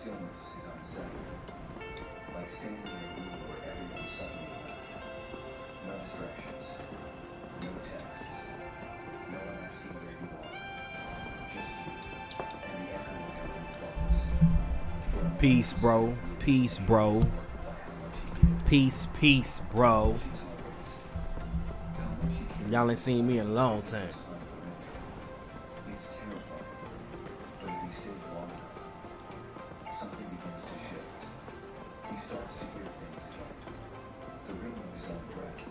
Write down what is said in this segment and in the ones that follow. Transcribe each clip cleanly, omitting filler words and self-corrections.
stillness is unsettling, like standing in a room where everyone's suddenly left. No distractions, no texts, no one asking where you are, just you and the echo of your own thoughts. Peace, bro. Peace, bro. Peace, peace, bro. Y'all ain't seen me in a long time. It's terrifying, but if he stays long enough, something begins to shift. He starts to hear things again. The rhythm of his own breath,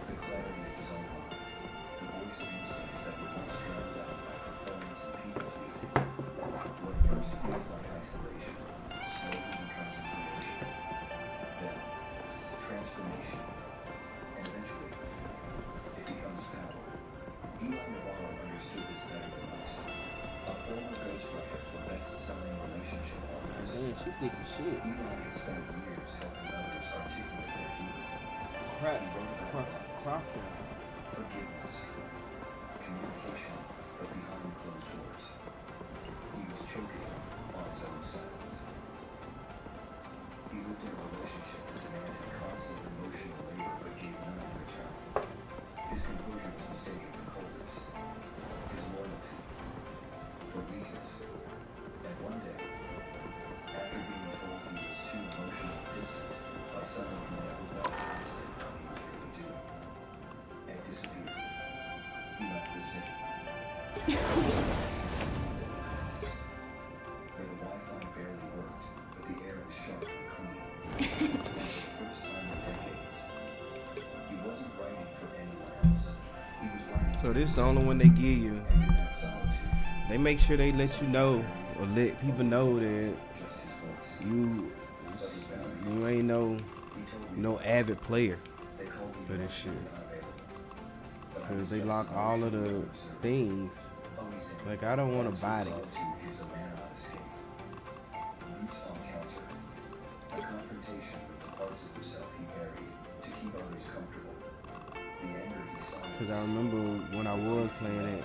the clarity of his own mind, the voice of instincts that were once drowned out by performance and people-pleasing. What first feels like isolation slowly becomes information, then transformation, and eventually it becomes power. Eli Navarro understood this better than most. A former ghostwriter for best-selling relationship authors, Man, she thick as shit. Eli had spent years helping others articulate their healing. Crap. He wrote about love, forgiveness, communication, but behind closed doors. He was choking on his own silence. He lived in a relationship that demanded constant emotional labor but gave none in return. His composure was mistaken for coldness, his loyalty for weakness. And one day, after being told he was too emotionally distant by someone who never once asked him how he was really doing, and disappeared, he left the city. Where the Wi-Fi barely worked, but the air was sharp and clean. For the first time in decades, he wasn't writing for anyone else. He was writing So this the only one they give you. and in that solitude, They make sure they let you know or let people know that just his voice. you ain't no avid player They called me for this shit. unavailable. But I Cause was they just lock an all of the emotional observer. things. Always in. Like I don't want That's to what buy these. solitude gives a man on escape. Roots on counter. A confrontation with the parts of yourself he buried to keep others comfortable. The anger he silenced. Cause I remember when I was playing it,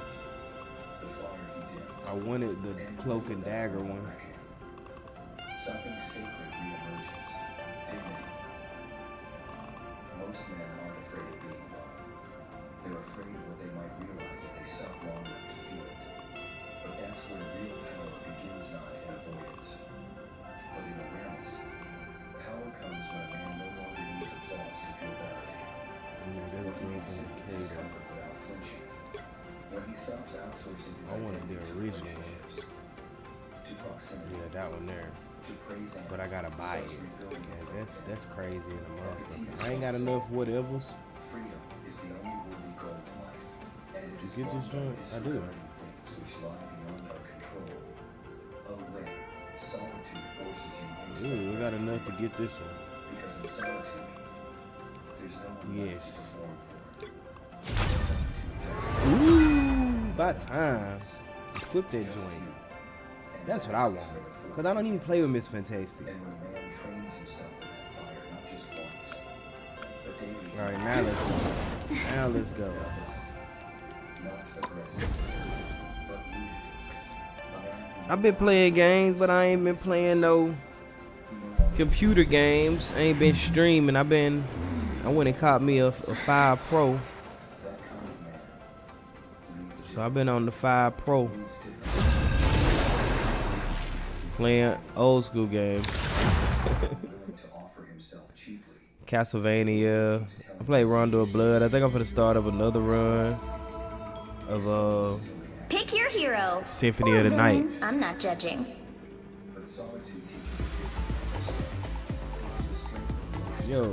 The fire he dimmed. I wanted the And cloak and without dagger one. reckoning, something sacred reemerges. Dignity. Most men aren't afraid of being alone. They're afraid of what they might realize if they stop long enough to feel it. But that's where real power begins, not in avoidance, but in awareness. Power comes when a man no longer needs applause to feel validated. Yeah, When that's he can what sit I'm with saying. discomfort without flinching. When he stops outsourcing his I wanted the identity to original one. relationships, to proximity, Yeah, that one there. to praise and But I gotta buy it. starts rebuilding Yeah, it from within. that's crazy in the motherfucker. I ain't got enough whatevers. Freedom is the only worthy goal in life, and it is get this wrong by joint? I do. disregarding things which lie beyond our control. Aware, solitude forces you into Ooh, we got enough to get this one. because in solitude, there's no one Yes. left to perform for. Ooh, by time. Equip that joint. That's what I want. Cause I don't even play with Miss Fantastic. And when a man trains himself in that fire, not just once, but daily, Alright, now let's go. Now let's go. not aggressive, but rooted. A man who I've been playing games, but I ain't been playing no computer games. I ain't been streaming. I went and caught me a 5 Pro. that kind of man leads So I've been on the 5 Pro different. playing old school games. Willing to offer himself cheaply. Castlevania. I played Rondo of Blood. I think I'm gonna start up another run of Pick your hero. Symphony Or of the Night. villain. I'm not judging. But solitude teaches the strength of emotion, Yo,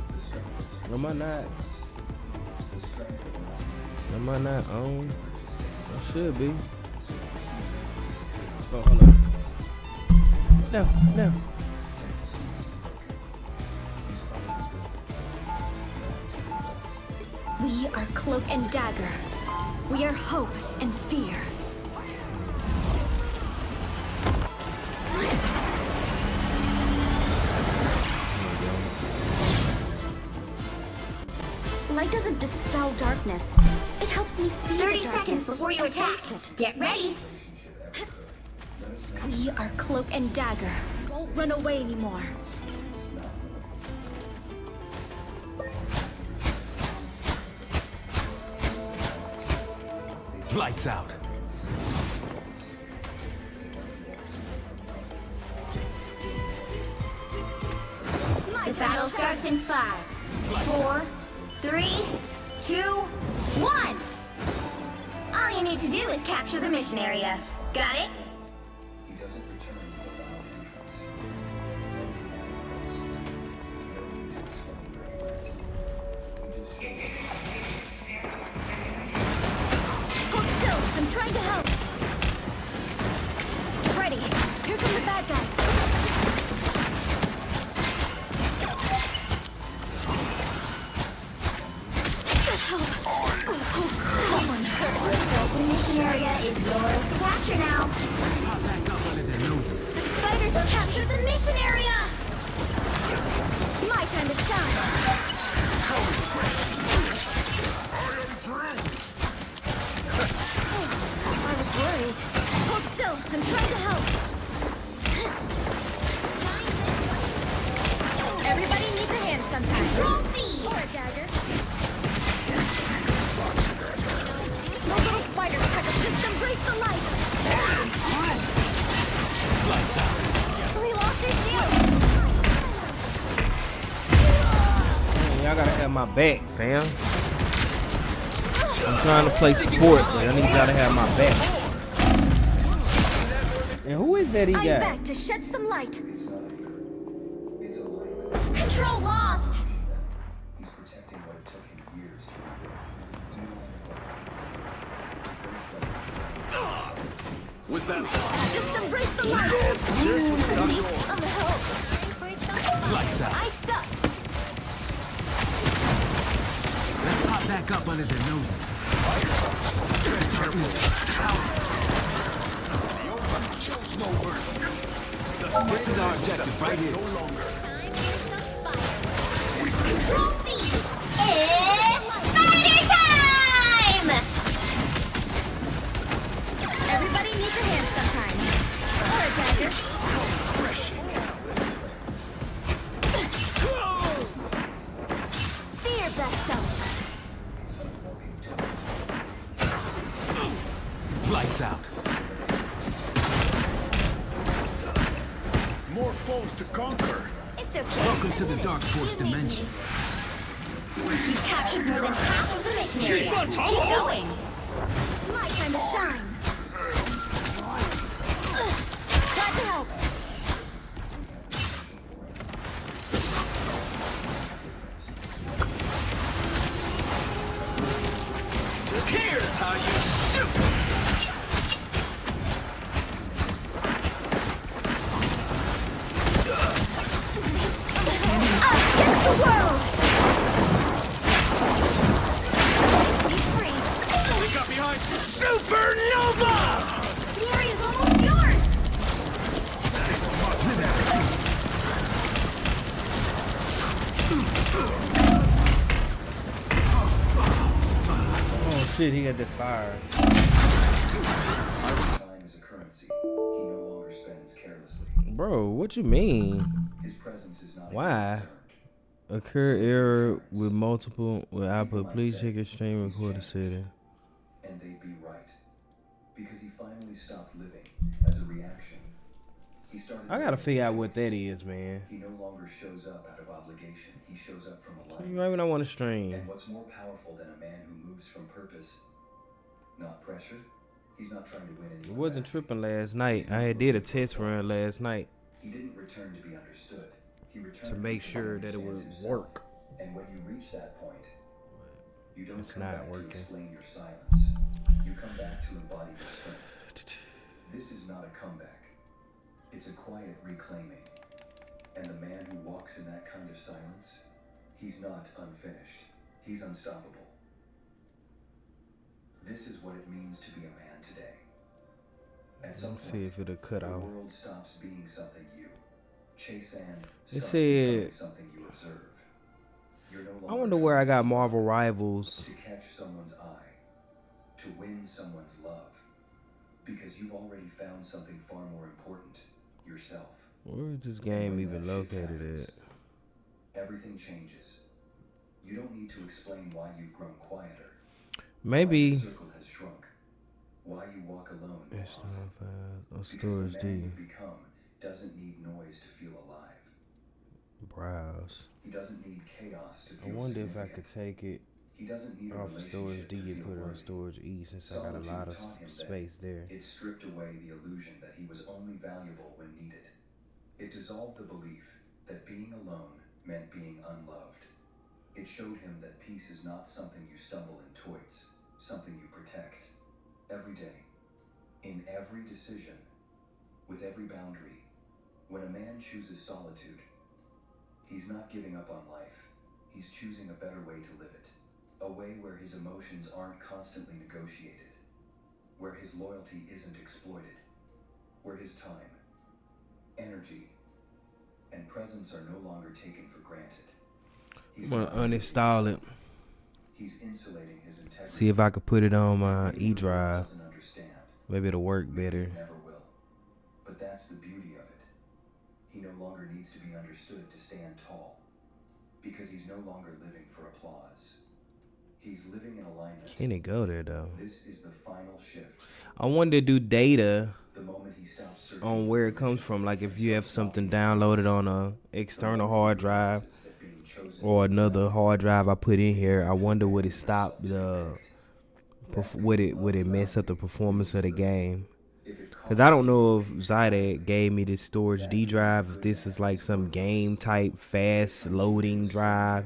the strength of am I not? the strength of Am I not on? I should be. Oh, hold on. No, no. We are Cloak and Dagger. We are hope and fear. Light doesn't dispel darkness. It helps me see 30 the darkness seconds before you and attack. face it. Get ready. We are Cloak and Dagger. Won't run away anymore. Lights out. The battle starts in 5, 4, 3, 2, 1. All you need to do is capture the mission area. Got it? He doesn't return with a loud entrance. No need to explain where he went. He just shows up. Hold still. I'm trying to help. Ready. Here come the bad guys. Help. Oh, come on. So the mission area is yours to capture now. Pop back up under their noses. Spiders have captured the mission area. My time to shine. I was worried. Hold still. I'm trying to help. Everybody needs a hand sometimes. Control C! Or a dagger. Those little spiders pack a just embrace the light. Lights out. We lost his shield. Man, y'all gotta have my back, fam. I'm trying to play support, but I need y'all to have my back. And who is that he I'm got? back to shed some light. It's not anger. It's alignment. Control lost! He's protecting what it took him years to rebuild. Was that Just embrace the light. just what the I'm help. lights out? I suck. Let's pop back up under their noses. Darkness out. This is our objective right here. Control C! It's spider time! Everybody needs a hand sometimes. Or a dagger. Fear best self. Lights out. More foes to conquer. It's okay. Welcome to the Dark Force dimension. You've captured more than half of the mission area. Keep going! My time to shine. Glad to help. Here's how you shoot. Us against the world. He's free. We got behind Supernova. The area's almost yours. Oh shit, he got that fire. Time is a currency. He no longer spends carelessly. Bro, what you mean? His presence is not Why? concerned. Occur error with multiple with output. Please check your stream recorder setting. And they'd be right. Because he finally stopped living as a reaction. He started I gotta figure out what that is, man. He no longer shows up out of obligation. He shows up from You alignment. right when I want to stream. And what's more powerful than a man who moves from purpose? Not pressure. He's not trying to win It anyone wasn't back. tripping last night. I had did a test run last night He didn't return to be understood. He returned to make because sure he that it would understands himself. work. And when you reach that point, you don't It's come not back working. to explain your silence. You come back to embody your strength. This is not a comeback. It's a quiet reclaiming. And the man who walks in that kind of silence, he's not unfinished. He's unstoppable. This is what it means to be a man today. At some Let's see point, if it'll cut the off. world stops being something you chase and It starts said- becoming something you observe. You're no I longer wonder where I trying got to Marvel Rivals. to catch someone's eye, to win someone's love. Because you've already found something far more important, yourself. Where is this And game when even that shift located happens, at? everything changes. You don't need to explain why you've grown quieter. Maybe. Why your circle has shrunk. Why you walk alone more It's often. not on Because the storage man D. you've become doesn't need noise to feel alive. Browse. He doesn't need chaos to I feel wonder if I could significant. take it He doesn't need a off storage relationship D to and feel put it on worthy. storage E since I got a Solitude lot of taught him that space there. it stripped away the illusion that he was only valuable when needed. It dissolved the belief that being alone meant being unloved. It showed him that peace is not something you stumble in toits, something you protect. Every day, in every decision, with every boundary. When a man chooses solitude, he's not giving up on life. He's choosing a better way to live it. A way where his emotions aren't constantly negotiated. Where his loyalty isn't exploited. Where his time, energy, and presence are no longer taken for granted. I'm gonna uninstall it. He's insulating his integrity. See if I could put it on my Maybe E the world drive. doesn't understand. Maybe it'll work Maybe better. it never will. But that's the beauty of it. He no longer needs to be understood to stand tall. Because he's no longer living for applause. He's living in alignment. Can it go there though? This is the final shift. I wanted to do data The moment he stops searching on where it comes from. Like if you have something downloaded on a external hard drive or another hard drive I put in here, I wonder would it stop the would it mess up the performance of the game? Cause I don't know if Zydet gave me this storage D drive, if this is like some game type fast loading drive.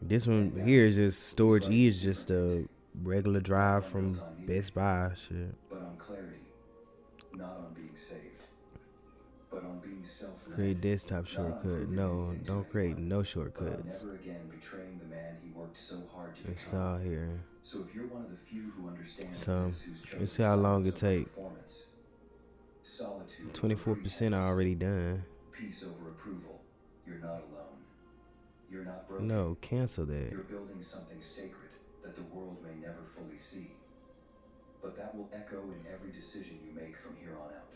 This one here is just storage E is just a regular drive from Best Buy shit. But on clarity, not on being saved, but on being self-led. Create desktop shortcut. No, don't create no shortcuts. Never again betraying the man he worked so hard to Install become. here. So if you're one of the few who understands So this, who's chosen let's see how long it silence over take. performance, solitude 24% already done. peace over approval, you're not alone. You're not broken. No, cancel that. You're building something sacred that the world may never fully see. But that will echo in every decision you make from here on out.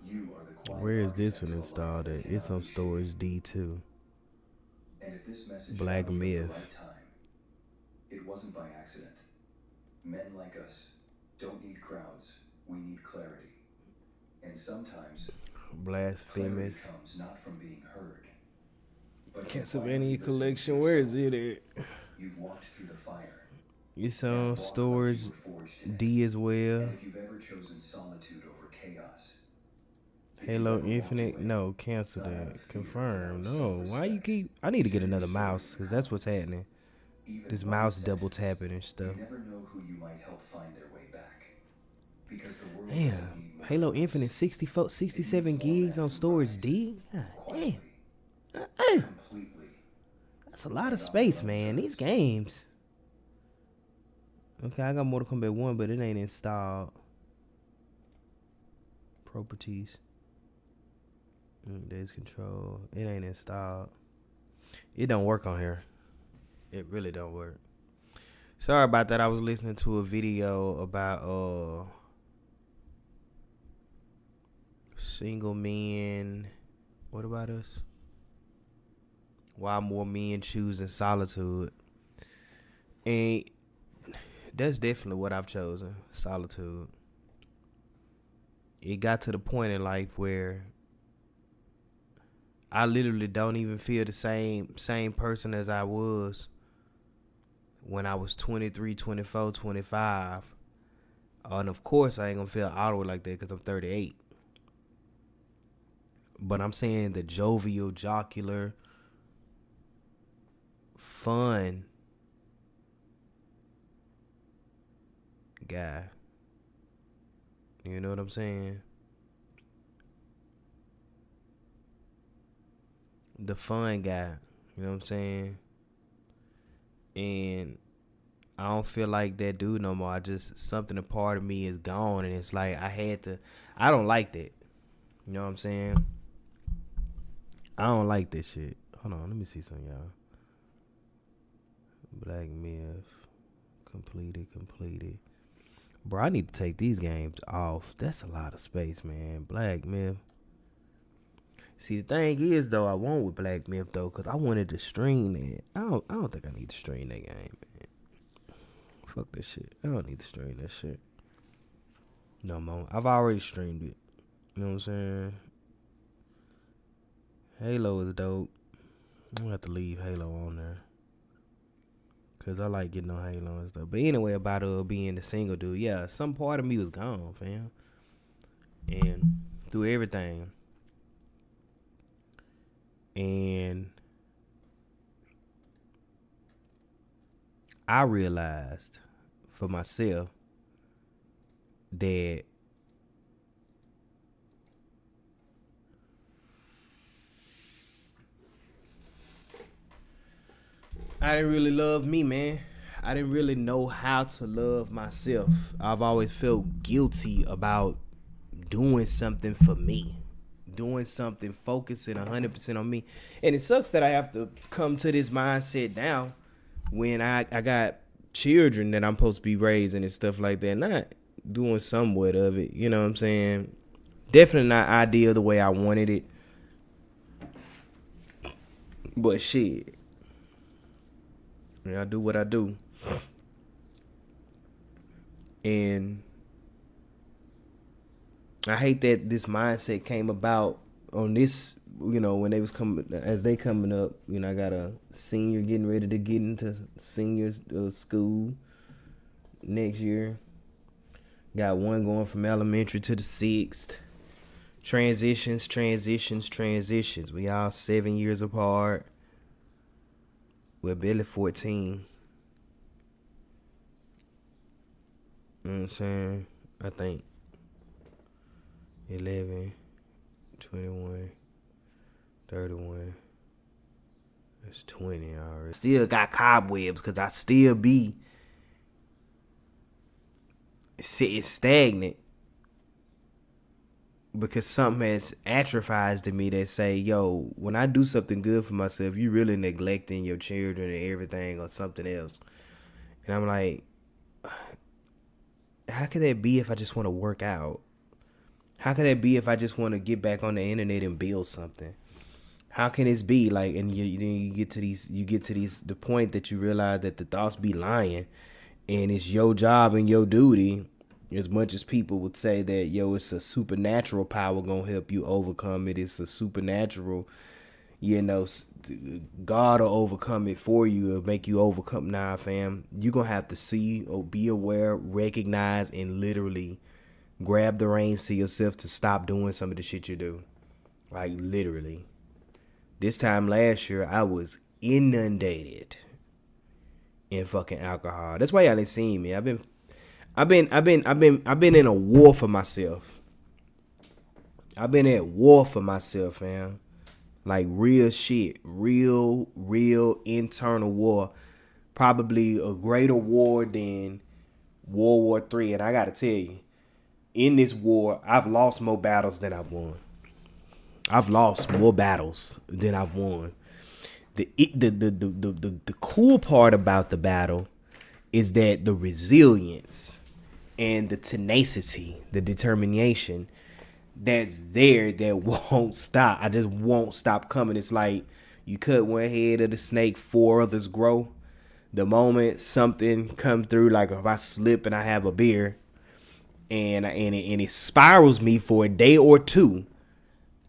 You are the quiet Where is this one architect of a life installed that at? It's cannot on be shaken. storage D2. And if this message Black found you at the Myth. right time, it wasn't by accident. Men like us don't need crowds, we need clarity. And sometimes clarity Blasphemous. comes not from being heard, but from Castlevania finally collection. listening to Where is yourself. it at? You've walked through the fire. It's Now on walk like storage you were forged in it. D as well. And if you've ever chosen solitude over chaos, if you've Halo ever walked Infinite. away, No, cancel not out of that. fear, Confirm. but out of No. Why you self-respect, keep? I need to get share another your story mouse with because that's what's others. happening. Even This one mouse sentence, double tapping and stuff. You never know who you might help find their way back. Because the world Damn. doesn't need more Halo words. Infinite 64, 67 gigs on storage D. God Quietly, damn. completely. That's a lot of space, man. These games. Okay, I got Mortal Kombat 1, but it ain't installed. Properties. Days control. It ain't installed. It don't work on here. It really don't work. Sorry about that. I was listening to a video about single men. What about us? Why more men choosing solitude? And that's definitely what I've chosen. Solitude. It got to the point in life where I literally don't even feel the same person as I was when I was 23, 24, 25. And of course I ain't gonna feel outward like that because I'm 38. But I'm saying the jovial, jocular, fun guy. You know what I'm saying? The fun guy. You know what I'm saying? And I don't feel like that dude no more. Something a part of me is gone, and it's like I don't like that. You know what I'm saying? I don't like this shit. Hold on, let me see something, y'all. Black Myth. Completed. Bro, I need to take these games off. That's a lot of space, man. Black Myth. See, the thing is, though, I want with Black Myth, though, because I wanted to stream it. I don't think I need to stream that game, man. Fuck that shit. I don't need to stream that shit. No more. I've already streamed it. You know what I'm saying? Halo is dope. I'm going to have to leave Halo on there. Because I like getting on Halo and stuff. But anyway, about being the single dude. Yeah, some part of me was gone, fam. And through everything. And I realized for myself that I didn't really love me, man. I didn't really know how to love myself. I've always felt guilty about doing something for me. Doing something, focusing 100% on me. And it sucks that I have to come to this mindset now when I got children that I'm supposed to be raising and stuff like that. Not doing somewhat of it, you know what I'm saying? Definitely not ideal the way I wanted it. But shit. I do what I do. And I hate that this mindset came about on this, you know, when they was coming, as they coming up. You know, I got a senior getting ready to get into senior school next year. Got one going from elementary to the 6th. Transitions. We all 7 years apart. We're barely 14. You know what I'm saying? I think 11, 21, 31. That's 20 already. Still got cobwebs because I still be sitting stagnant because something has atrophied to me that say, yo, when I do something good for myself, you really neglecting your children and everything or something else. And I'm like, how could that be if I just want to work out? How could that be if I just want to get back on the internet and build something? How can this be like? And you get to the point that you realize that the thoughts be lying, and it's your job and your duty. As much as people would say that, yo, it's a supernatural power gonna help you overcome it. It's a supernatural, you know, God will overcome it for you or make you overcome. Nah, fam, you gonna have to see or be aware, recognize, and literally grab the reins to yourself to stop doing some of the shit you do. Like literally. This time last year, I was inundated in fucking alcohol. That's why y'all ain't seen me. I've been in a war for myself. I've been at war for myself, fam. Like real shit. Real internal war. Probably a greater war than World War III. And I gotta tell you, in this war, I've lost more battles than I've won. I've lost more battles than I've won. The cool part about the battle is that the resilience and the tenacity, the determination that's there that won't stop. I just won't stop coming. It's like you cut one head of the snake, 4 others grow. The moment something come through, like if I slip and I have a beer and it spirals me for a day or two,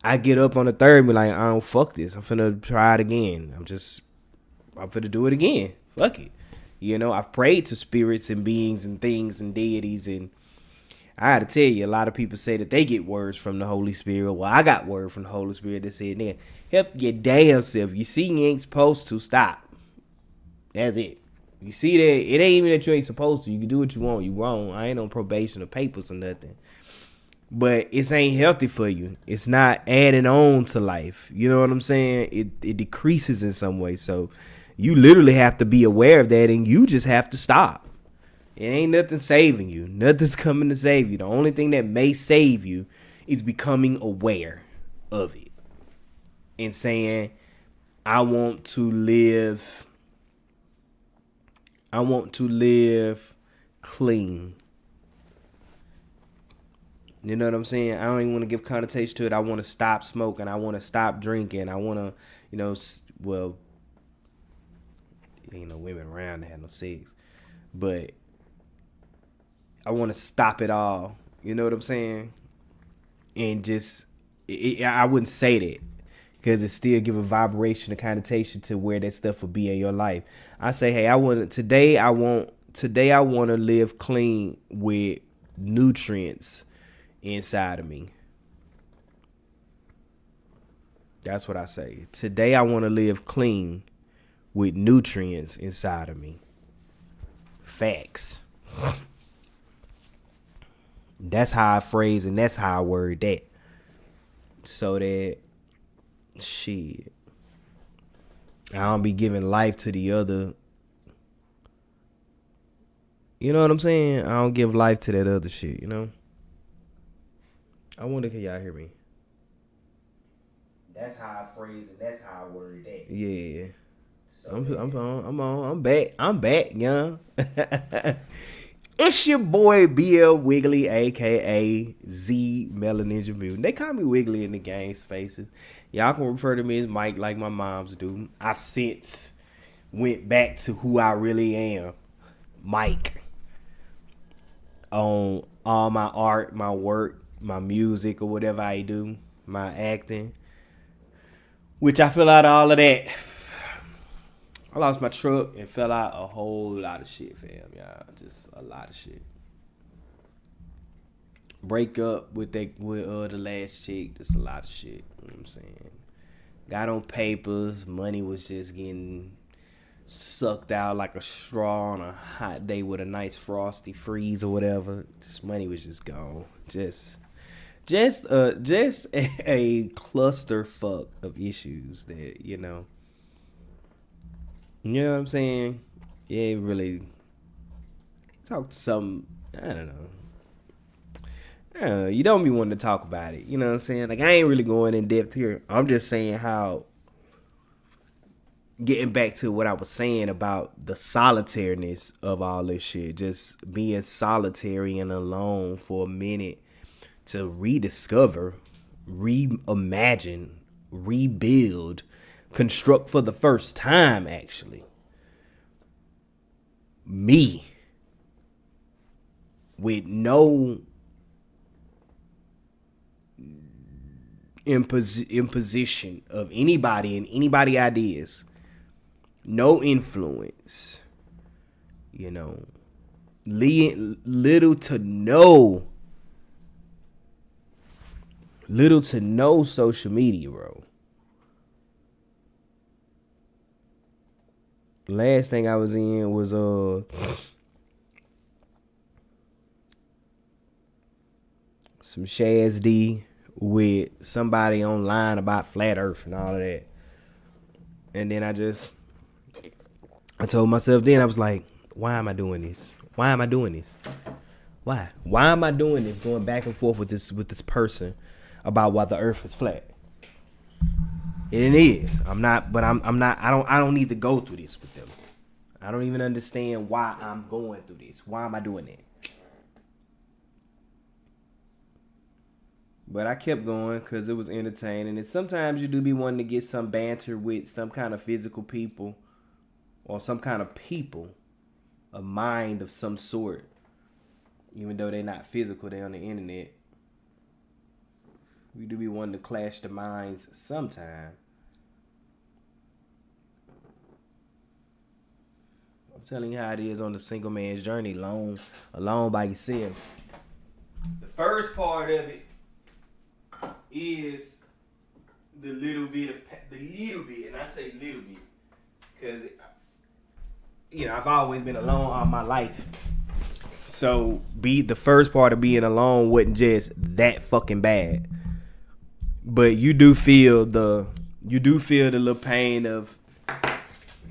I get up on the third and be like, I don't fuck this. I'm finna try it again. I'm finna do it again. Fuck it. You know, I've prayed to spirits and beings and things and deities, and I gotta tell you, a lot of people say that they get words from the Holy Spirit. Well, I got word from the Holy Spirit that said, "Nigga, help your damn self. You see you ain't supposed to, stop." That's it. You see that it ain't even that you ain't supposed to. You can do what you want. You wrong. I ain't on probation or papers or nothing. But it ain't healthy for you. It's not adding on to life. You know what I'm saying? It decreases in some way. So you literally have to be aware of that, and you just have to stop. It ain't nothing saving you. Nothing's coming to save you. The only thing that may save you is becoming aware of it and saying, I want to live clean. You know what I'm saying? I don't even want to give connotation to it. I want to stop smoking. I want to stop drinking. I want to, you know, well, ain't no women around that have no sex. But I want to stop it all. You know what I'm saying? And just, I wouldn't say that. Because it still give a vibration, a connotation to where that stuff will be in your life. I say, hey, today I want to live clean with nutrients inside of me. That's what I say. Today I want to live clean with nutrients inside of me. Facts. That's how I phrase and that's how I word that. So that shit, I don't be giving life to the other. You know what I'm saying? I don't give life to that other shit, you know? I wonder, can y'all hear me? That's how I phrase it. That's how I word that. Yeah. So I'm back, young. It's your boy BL Wiggly, aka Z Melon Ninja Mutant. They call me Wiggly in the game spaces. Y'all can refer to me as Mike like my moms do. I've since went back to who I really am, Mike. On all my art, my work, my music, or whatever I do, my acting. Which I fell out of all of that. I lost my truck and fell out a whole lot of shit, fam, y'all. Just a lot of shit. Break up with the last chick, just a lot of shit. You know what I'm saying? Got on papers, money was just getting sucked out like a straw on a hot day with a nice frosty freeze or whatever. Just money was just gone. Just a clusterfuck of issues that, you know. You know what I'm saying? Yeah, really talk to some, I don't know. You don't be wanting to talk about it. You know what I'm saying? Like, I ain't really going in depth here. I'm just saying how, getting back to what I was saying about the solitariness of all this shit. Just being solitary and alone for a minute to rediscover, reimagine, rebuild, construct for the first time, actually. Me. With no imposition of anybody and anybody ideas. No influence. You know. Little to no social media, bro. Last thing I was in was some SHIZ with somebody online about flat earth and all of that. And then I told myself then, I was like, why am I doing this? Why am I doing this? Why am I doing this? Going back and forth with this person about why the earth is flat. It is. I don't need to go through this with them. I don't even understand why I'm going through this. Why am I doing that? But I kept going because it was entertaining. And sometimes you do be wanting to get some banter with some kind of physical people or some kind of people, a mind of some sort. Even though they're not physical, they're on the internet. We do be wanting to clash the minds sometime. I'm telling you how it is on the single man's journey, alone by yourself. The first part of it is the little bit, and I say little bit because I've always been alone all my life. So the first part of being alone wasn't just that fucking bad. But you do feel the little pain of,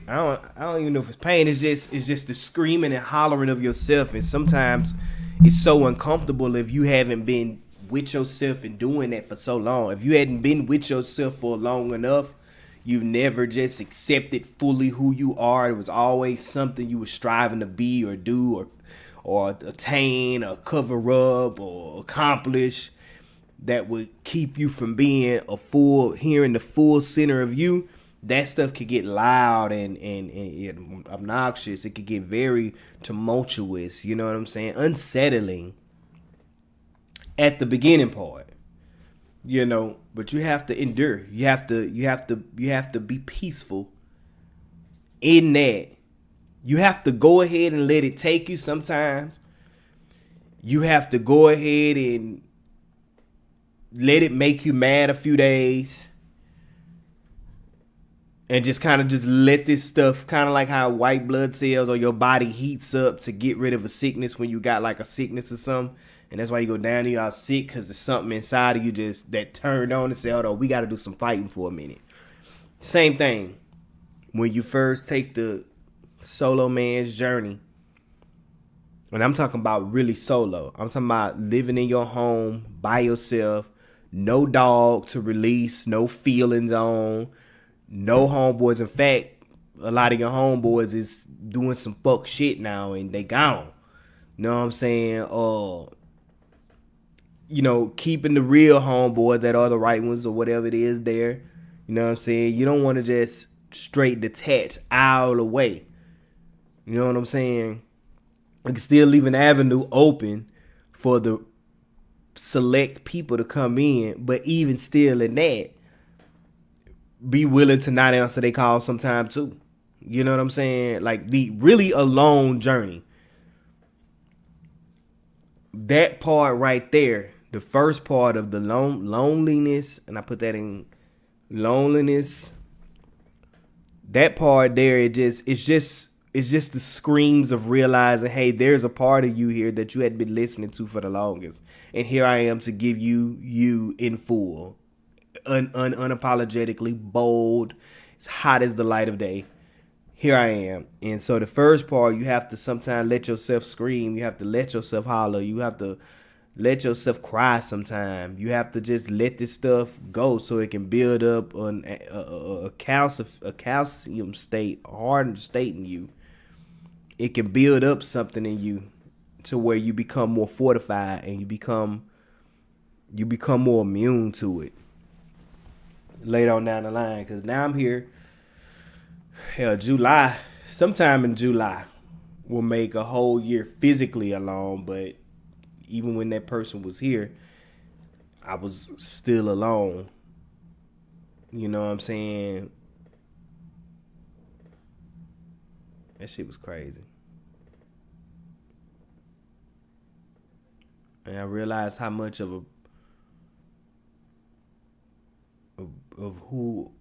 I don't even know if it's pain. It's just the screaming and hollering of yourself. And sometimes it's so uncomfortable if you haven't been with yourself and doing that for so long. If you hadn't been with yourself for long enough, you've never just accepted fully who you are. It was always something you were striving to be or do or attain or cover up or accomplish that would keep you from being hearing the full center of you, that stuff could get loud and obnoxious. It could get very tumultuous, you know what I'm saying? Unsettling at the beginning part. You know, but you have to endure. You have to be peaceful in that. You have to go ahead and let it take you sometimes. You have to go ahead and let it make you mad a few days. And just kind of just let this stuff, kind of like how white blood cells or your body heats up to get rid of a sickness when you got like a sickness or something. And that's why you go down and you're all sick, because there's something inside of you just that turned on and said, hold on, we got to do some fighting for a minute. Same thing. When you first take the solo man's journey, and I'm talking about really solo. I'm talking about living in your home by yourself, no dog to release, no feelings on, no homeboys. In fact, a lot of your homeboys is doing some fuck shit now and they gone. You know what I'm saying? You know, keeping the real homeboys that are the right ones or whatever it is there. You know what I'm saying? You don't want to just straight detach all the way. You know what I'm saying? You can still leave an avenue open for the select people to come in, but even still in that, be willing to not answer their call sometime too. You know what I'm saying? Like the really alone journey. That part right there, the first part of the loneliness, and I put that in loneliness. That part there, it's just the screams of realizing, hey, there's a part of you here that you had been listening to for the longest, and here I am to give you in full, unapologetically, bold, as hot as the light of day. Here I am. And so the first part, you have to sometimes let yourself scream. You have to let yourself holler. You have to let yourself cry sometime. You have to just let this stuff go so it can build up a calcium state, a hardened state in you. It can build up something in you to where you become more fortified and you become more immune to it later on down the line. Because now I'm here. Hell, July, sometime in July, will make a whole year physically alone. But even when that person was here, I was still alone. You know what I'm saying? That shit was crazy. And I realized how much of who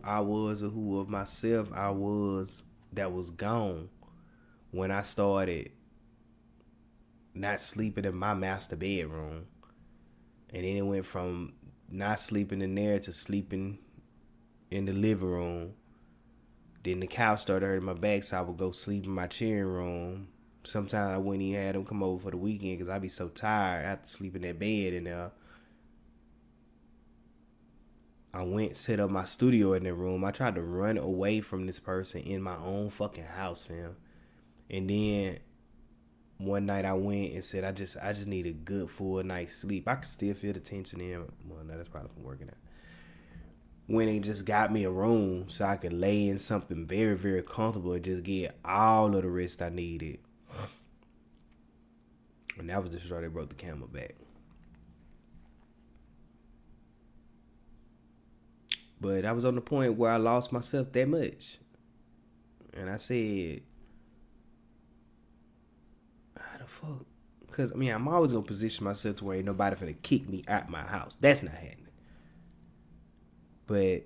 I was, or who of myself I was, that was gone when I started not sleeping in my master bedroom. And then it went from not sleeping in there to sleeping in the living room. Then the couch started hurting my back, so I would go sleep in my cheering room. Sometimes I wouldn't even have them come over for the weekend because I'd be so tired after sleeping in that bed. And I went set up my studio in the room. I tried to run away from this person in my own fucking house, fam. And then one night I went and said, I just need a good full night's sleep. I could still feel the tension in. Well, no, that's probably from working out. When it just got me a room so I could lay in something very, very comfortable and just get all of the rest I needed. And that was the straw that broke the camel back. But I was on the point where I lost myself that much. And I said, how the fuck? Because, I mean, I'm always going to position myself to where ain't nobody finna kick me out my house. That's not happening. But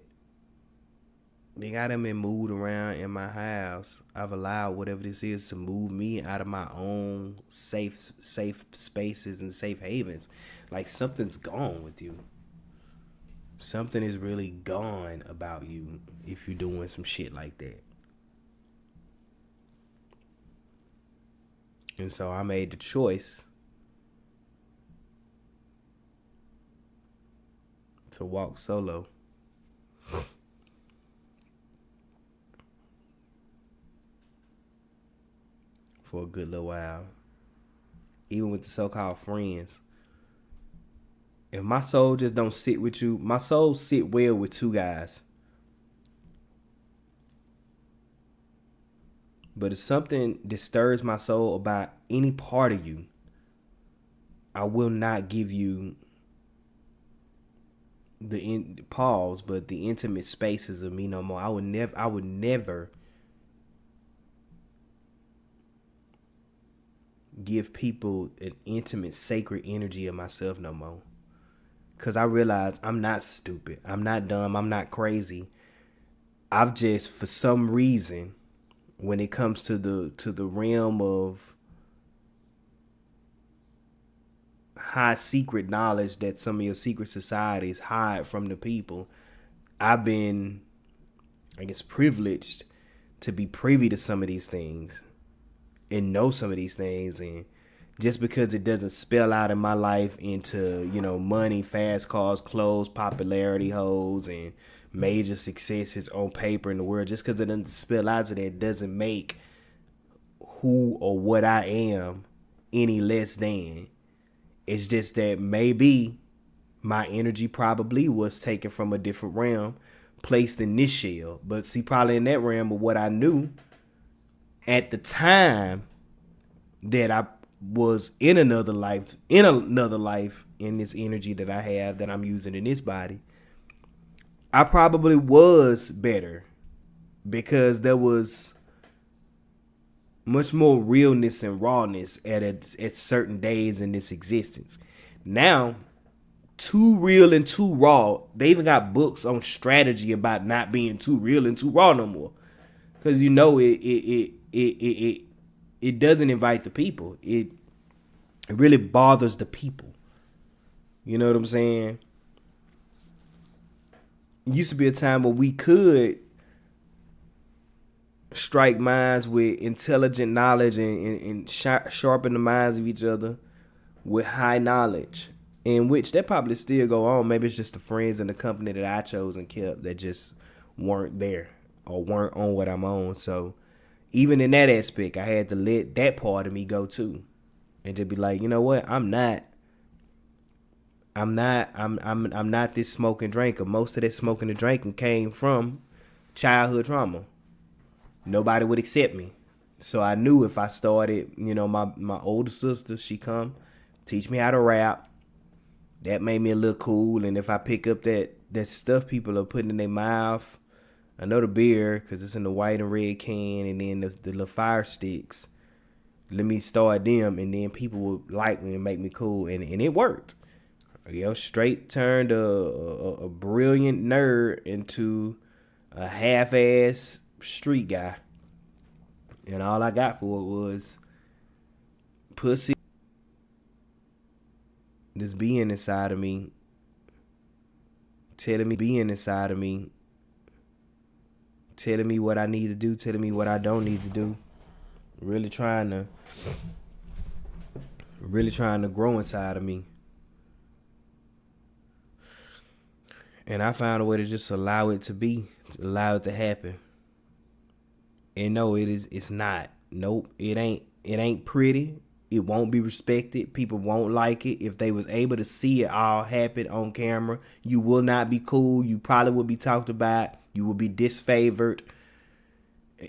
being I done been moved around in my house, I've allowed whatever this is to move me out of my own safe spaces and safe havens. Like something's gone with you. Something is really gone about you if you're doing some shit like that. And so I made the choice to walk solo. for a good little while. Even with the so-called friends. If my soul just don't sit with you, my soul sit well with two guys. But if something disturbs my soul about any part of you, I will not give you the intimate spaces of me no more. I would never give people an intimate, sacred energy of myself no more. Cause I realize I'm not stupid. I'm not dumb. I'm not crazy. I've just, for some reason, when it comes to the realm of high secret knowledge that some of your secret societies hide from the people, I've been, I guess, privileged to be privy to some of these things and know some of these things. And just because it doesn't spell out in my life into, money, fast cars, clothes, popularity, hoes, and major successes on paper in the world, just because it doesn't spill out to that doesn't make who or what I am any less than. It's just that maybe my energy probably was taken from a different realm, placed in this shell. But see, probably in that realm of what I knew at the time that I was in another life in this energy that I have that I'm using in this body, I probably was better because there was much more realness and rawness at certain days in this existence. Now, too real and too raw. They even got books on strategy about not being too real and too raw no more, because it doesn't invite the people. It really bothers the people. You know what I'm saying? It used to be a time where we could strike minds with intelligent knowledge and sharpen the minds of each other with high knowledge, in which that probably still go on. Maybe it's just the friends and the company that I chose and kept that just weren't there or weren't on what I'm on. So even in that aspect, I had to let that part of me go too, and just be like, you know what? I'm not this smoking drinker. Most of that smoking and drinking came from childhood trauma. Nobody would accept me. So I knew if I started, my older sister, she come teach me how to rap. That made me a little cool. And if I pick up that stuff people are putting in their mouth, I know the beer because it's in the white and red can, and then the little fire sticks. Let me start them, and then people would like me and make me cool, and it worked. Straight turned a brilliant nerd into a half-ass street guy, and all I got for it was pussy. This being inside of me, telling me what I need to do, telling me what I don't need to do. Really trying to grow inside of me. And I found a way to just allow it to be, to allow it to happen. And no, it's not. Nope, it ain't pretty. It won't be respected. People won't like it. If they was able to see it all happen on camera, you will not be cool. You probably will be talked about. You will be disfavored.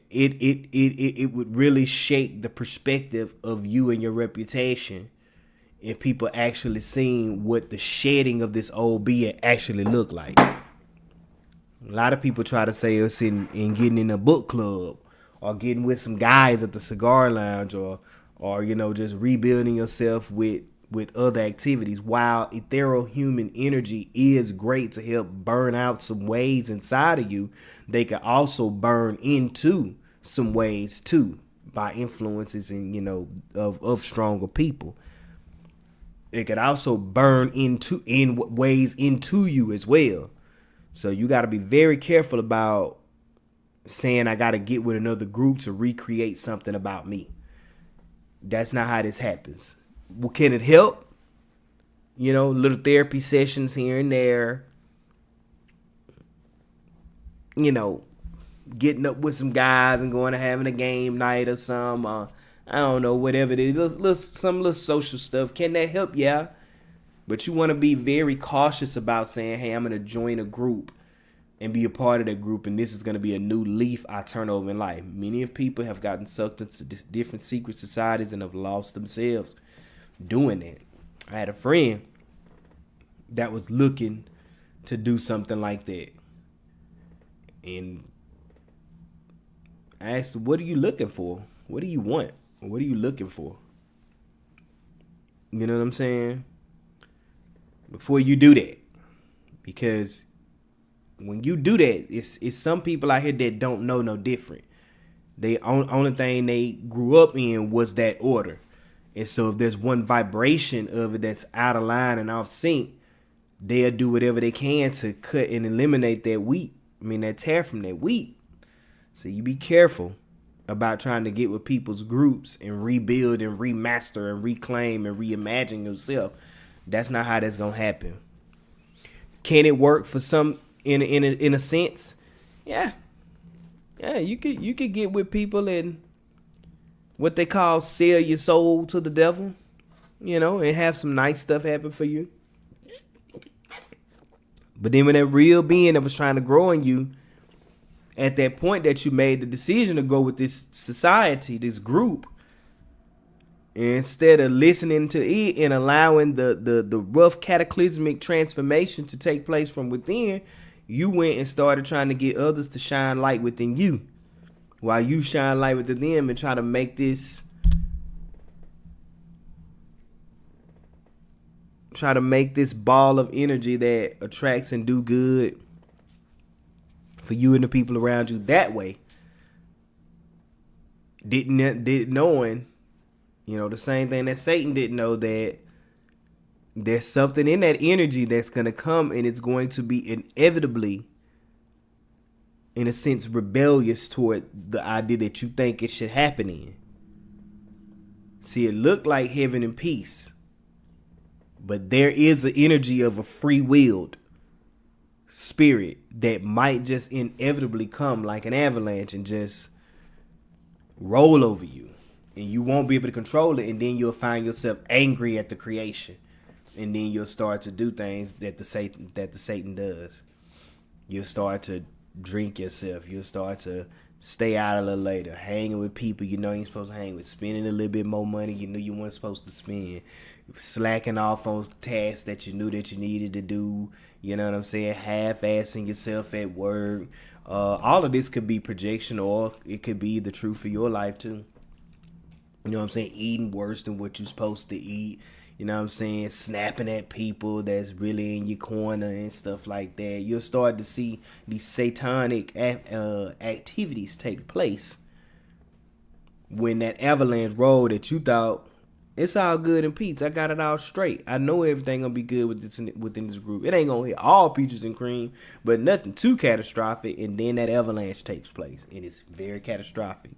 It would really shake the perspective of you and your reputation if people actually seen what the shedding of this old being actually looked like. A lot of people try to say it's in getting in a book club or getting with some guys at the cigar lounge or just rebuilding yourself with other activities. While ethereal human energy is great to help burn out some ways inside of you, they can also burn into some ways too by influences and of stronger people. It could also burn in ways into you as well. So you got to be very careful about saying I got to get with another group to recreate something about me. That's not how this happens. Well, can it help? Little therapy sessions here and there. Getting up with some guys and going to having a game night or some. I don't know, whatever it is, some little social stuff. Can that help? Yeah. But you want to be very cautious about saying, hey, I'm going to join a group and be a part of that group, and this is going to be a new leaf I turn over in life. Many of people have gotten sucked into different secret societies and have lost themselves doing that. I had a friend that was looking to do something like that. And I asked, what are you looking for? What do you want? What are you looking for? You know what I'm saying? Before you do that. Because when you do that, it's some people out here that don't know no different. The only thing they grew up in was that order. And so if there's one vibration of it that's out of line and off sync, they'll do whatever they can to cut and eliminate that wheat. That tear from that wheat. So you be careful about trying to get with people's groups and rebuild and remaster and reclaim and reimagine yourself. That's not how that's gonna happen. Can it work for some in a sense? Yeah. You could get with people and what they call sell your soul to the devil, and have some nice stuff happen for you. But then when that real being that was trying to grow in you, at that point that you made the decision to go with this society, this group, instead of listening to it and allowing the rough cataclysmic transformation to take place from within, you went and started trying to get others to shine light within you, while you shine light within them and try to make this ball of energy that attracts and do good for you and the people around you that way. Didn't knowing, the same thing that Satan didn't know, that there's something in that energy that's going to come and it's going to be inevitably, in a sense, rebellious toward the idea that you think it should happen in. See, it looked like heaven and peace, but there is an energy of a free-willed spirit that might just inevitably come like an avalanche and just roll over you, and you won't be able to control it, and then you'll find yourself angry at the creation, and then you'll start to do things that the Satan does. You'll start to drink yourself. You'll start to stay out a little later, hanging with people you ain't supposed to hang with, spending a little bit more money you knew you weren't supposed to spend, slacking off on tasks that you knew that you needed to do, you know what I'm saying, half-assing yourself at work. All of this could be projection, or it could be the truth for your life too. You know what I'm saying, eating worse than what you're supposed to eat. You know what I'm saying, snapping at people that's really in your corner and stuff like that. You'll start to see these satanic activities take place when that avalanche roll that you thought, it's all good in peace, I got it all straight, I know everything gonna be good within this group. It ain't gonna hit all peaches and cream, but nothing too catastrophic, and then that avalanche takes place, and it's very catastrophic.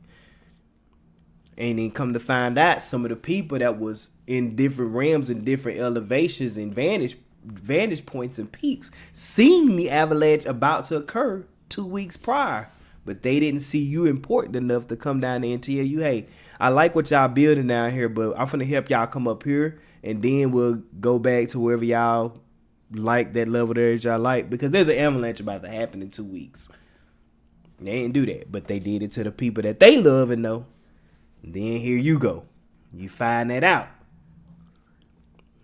And then come to find out, some of the people that was in different realms and different elevations and vantage points and peaks seen the avalanche about to occur 2 weeks prior, but they didn't see you important enough to come down there and tell you, hey, I like what y'all building down here, but I'm finna help y'all come up here, and then we'll go back to wherever y'all like, that level there y'all like, because there's an avalanche about to happen in 2 weeks. They didn't do that, but they did it to the people that they love and know. And then here you go. You find that out.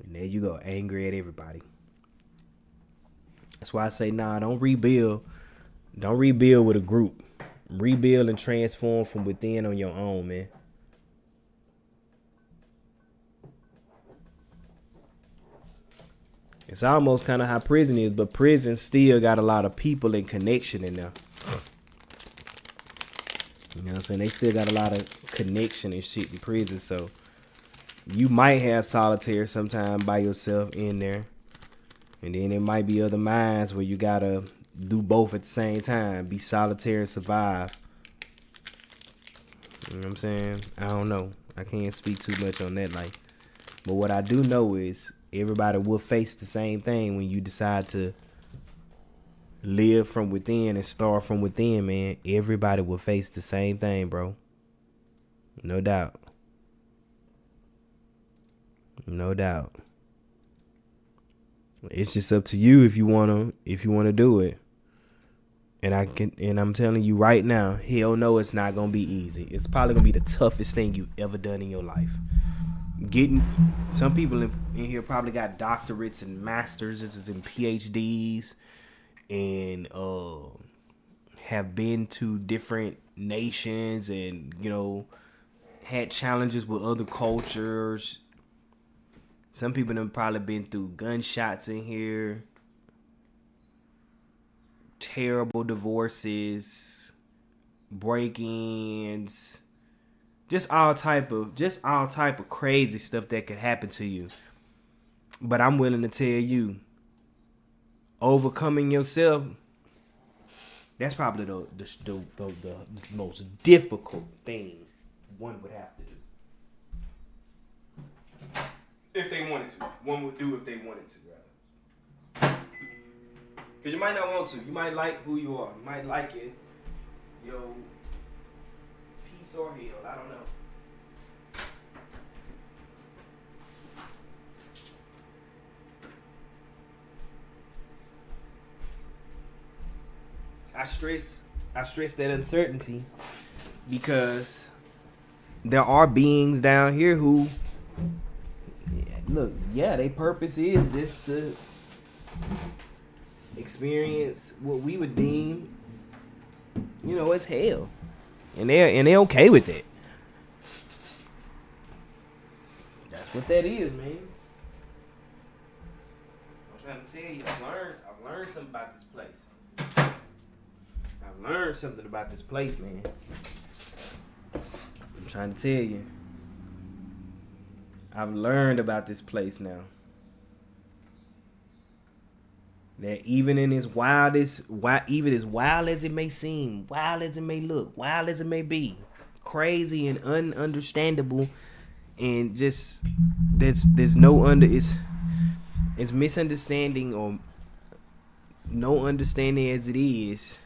And there you go, angry at everybody. That's why I say, nah, don't rebuild. Don't rebuild with a group. Rebuild and transform from within on your own, man. It's almost kind of how prison is, but prison still got a lot of people and connection in there. You know what I'm saying? They still got a lot of connection and shit in prison, so you might have solitaire sometime by yourself in there. And then there might be other minds where you gotta do both at the same time. Be solitaire and survive. You know what I'm saying? I don't know. I can't speak too much on that life. But what I do know is everybody will face the same thing when you decide to live from within and start from within, man. Everybody will face the same thing, bro. No doubt. No doubt. It's just up to you if you wanna do it. And I'm telling you right now, hell no, it's not gonna be easy. It's probably gonna be the toughest thing you've ever done in your life. Some people in here probably got doctorates and masters and PhDs and have been to different nations and, you know, had challenges with other cultures. Some people have probably been through gunshots in here, terrible divorces, break-ins, just all type of crazy stuff that could happen to you. But I'm willing to tell you, overcoming yourself, that's probably the most difficult thing one would have to do. If they wanted to. One would do if they wanted to, rather. Because you might not want to. You might like who you are. You might like it. Yo, peace or hell. I don't know. I stress that uncertainty because there are beings down here who, their purpose is just to experience what we would deem, as hell, and they're okay with it. That's what that is, man. I'm trying to tell you, I've learned something about this place. I've learned something about this place, man. I'm trying to tell you. I've learned about this place now. That even in as wild as it may seem, wild as it may look, wild as it may be, crazy and ununderstandable, and just there's no it's misunderstanding or no understanding as it is.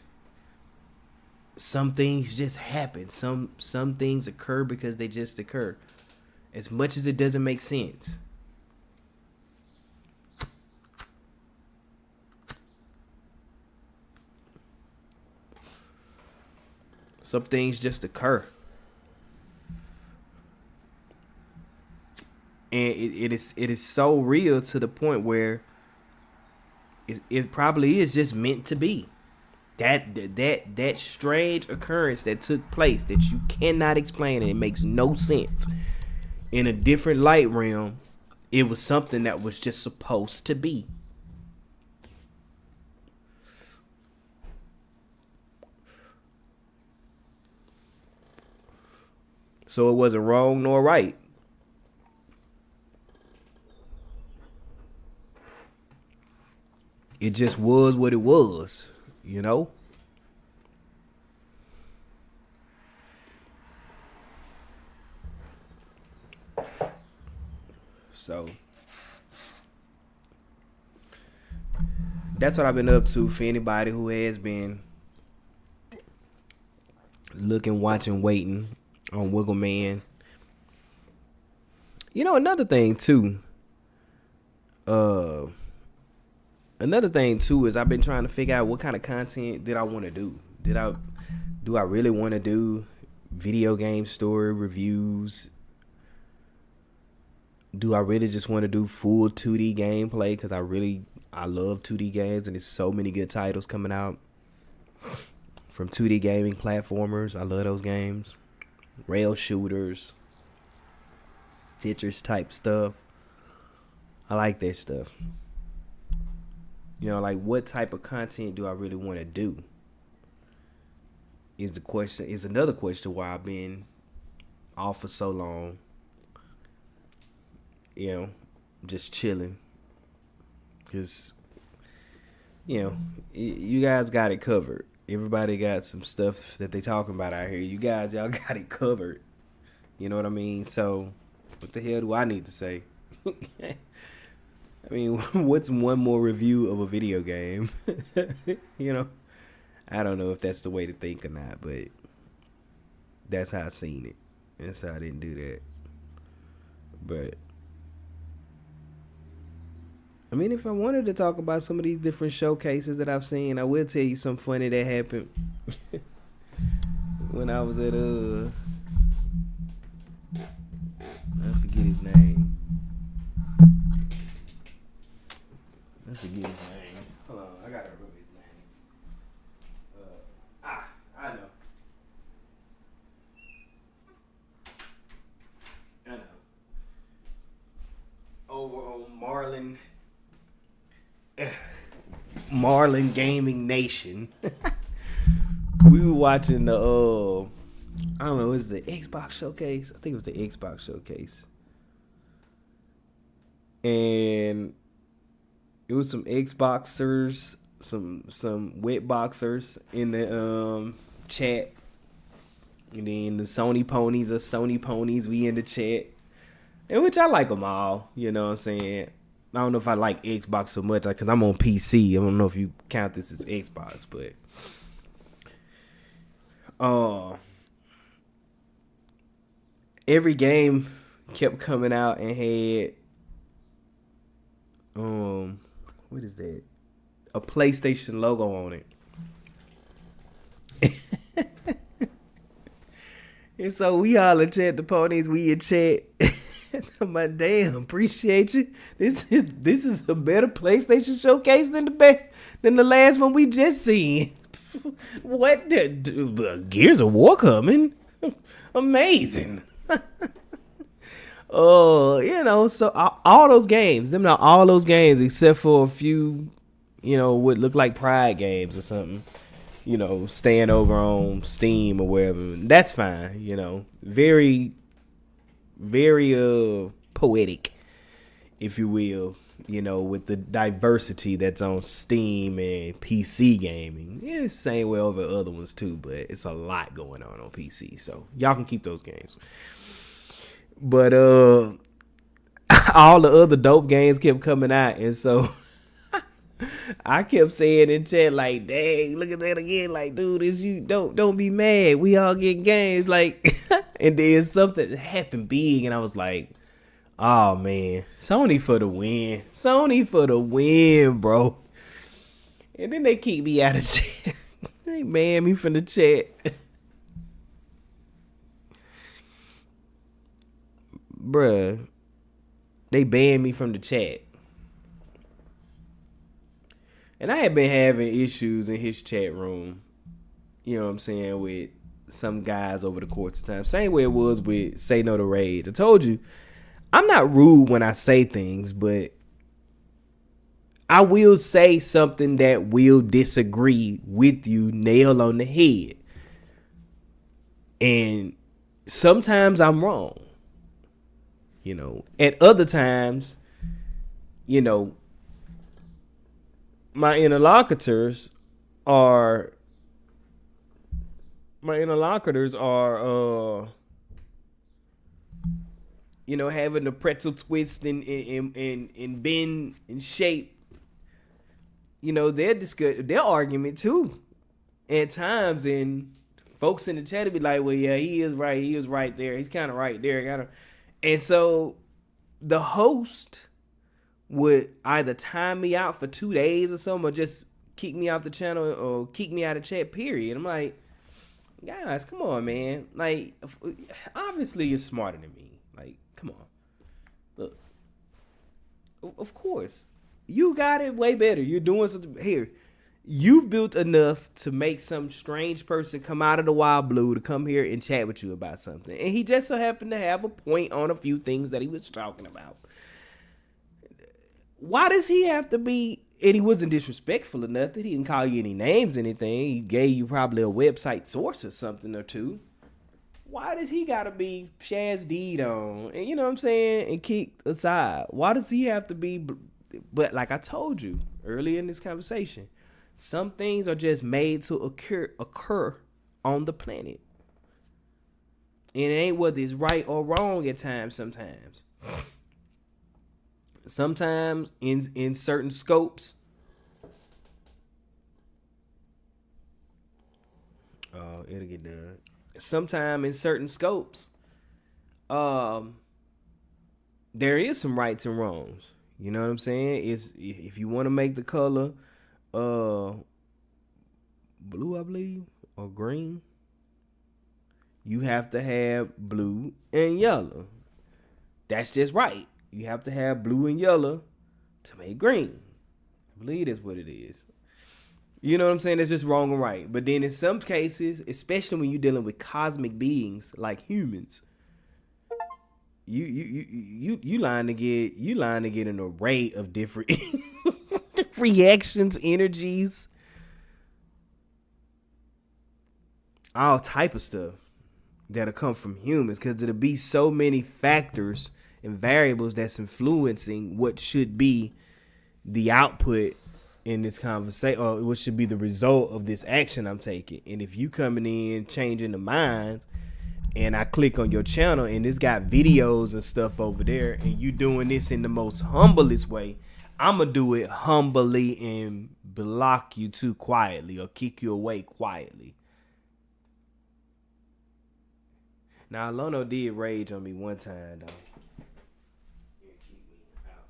Some things just happen. Some things occur because they just occur. As much as it doesn't make sense. Some things just occur. And it is so real to the point where it probably is just meant to be. That strange occurrence that took place that you cannot explain and it makes no sense. In a different light realm, it was something that was just supposed to be. So it wasn't wrong nor right. It just was what it was, So that's what I've been up to for anybody who has been looking, watching, waiting on Wiggle Man. Another thing too is I've been trying to figure out what kind of content did I want to do. Do I really want to do video game story reviews? Do I really just want to do full 2D gameplay? Because I love 2D games and there's so many good titles coming out from 2D gaming platformers. I love those games. Rail shooters, Tetris type stuff. I like that stuff. Like what type of content do I really want to do? Is another question why I've been off for so long. Just chilling. Because, you guys got it covered. Everybody got some stuff that they talking about out here. Y'all got it covered. You know what I mean? So, what the hell do I need to say? I mean, what's one more review of a video game? I don't know if that's the way to think or not, but that's how I seen it. That's how I didn't do that. But I mean, if I wanted to talk about some of these different showcases that I've seen, I will tell you something funny that happened when I was at I forget his name. Hold on, I gotta remember his name. I know. Over on Marlin Gaming Nation. We were watching the I don't know, was it the Xbox showcase? I think it was the Xbox showcase. And it was some Xboxers, some wet boxers in the chat. And then the Sony ponies are Sony ponies, we in the chat. And which I like them all, you know what I'm saying? I don't know if I like Xbox so much, because I'm on PC. I don't know if you count this as Xbox, but every game kept coming out and had what is that? A PlayStation logo on it. And so we all in chat, the ponies, we in chat. I'm like, damn, appreciate you. This is a better PlayStation showcase than the last one we just seen. What the Gears of War coming? Amazing. Oh, so all those games, all those games except for a few, what look like Pride games or something, staying over on Steam or wherever. That's fine, very, very poetic, if you will, with the diversity that's on Steam and PC gaming. Yeah, it's the same way over other ones too, but it's a lot going on PC, so y'all can keep those games. But all the other dope games kept coming out, and so I kept saying in chat, like, dang, look at that again, like, dude, you don't be mad, we all get games, like. And then something happened big, and I was like, oh man, Sony for the win, bro. And then they keep me out of chat. They ban me from the chat. Bruh, they banned me from the chat. And I had been having issues in his chat room, you know what I'm saying, with some guys over the course of time. Same way it was with Say No to Rage. I told you, I'm not rude when I say things, but I will say something that will disagree with you, nail on the head. And sometimes I'm wrong. At other times, my interlocutors are having the pretzel twist and bend and shape. Their argument too at times, and folks in the chat would be like, well, yeah, he is right. He was right there. He's kind of right there. And so the host would either time me out for 2 days or something, or just kick me off the channel or kick me out of chat, period. I'm like, guys, come on, man. Like, obviously you're smarter than me. Like, come on. Look, of course. You got it way better. You're doing something here. You've built enough to make some strange person come out of the wild blue to come here and chat with you about something. And he just so happened to have a point on a few things that he was talking about. Why does he have to be, and he wasn't disrespectful or nothing, he didn't call you any names or anything, he gave you probably a website source or something or two. Why does he gotta be SHIZ on, and you know what I'm saying, and kicked aside? Why does he have to be, but like I told you earlier in this conversation, some things are just made to occur on the planet. And it ain't whether it's right or wrong at times sometimes. Sometimes in certain scopes, it'll get done. Sometimes in certain scopes, there is some rights and wrongs. You know what I'm saying? It's if you want to make the color blue, I believe, or green, you have to have blue and yellow. That's just right. You have to have blue and yellow to make green. I believe that's what it is. You know what I'm saying? That's just wrong and right. But then in some cases, especially when you're dealing with cosmic beings like humans, you line to get an array of different reactions, energies, all type of stuff that'll come from humans, because there'll be so many factors and variables that's influencing what should be the output in this conversation, or what should be the result of this action I'm taking. And if you coming in changing the minds, and I click on your channel and it's got videos and stuff over there, and you doing this in the most humblest way, I'ma do it humbly and block you too quietly, or kick you away quietly. Now, Lono did rage on me one time, though. He kicked me out.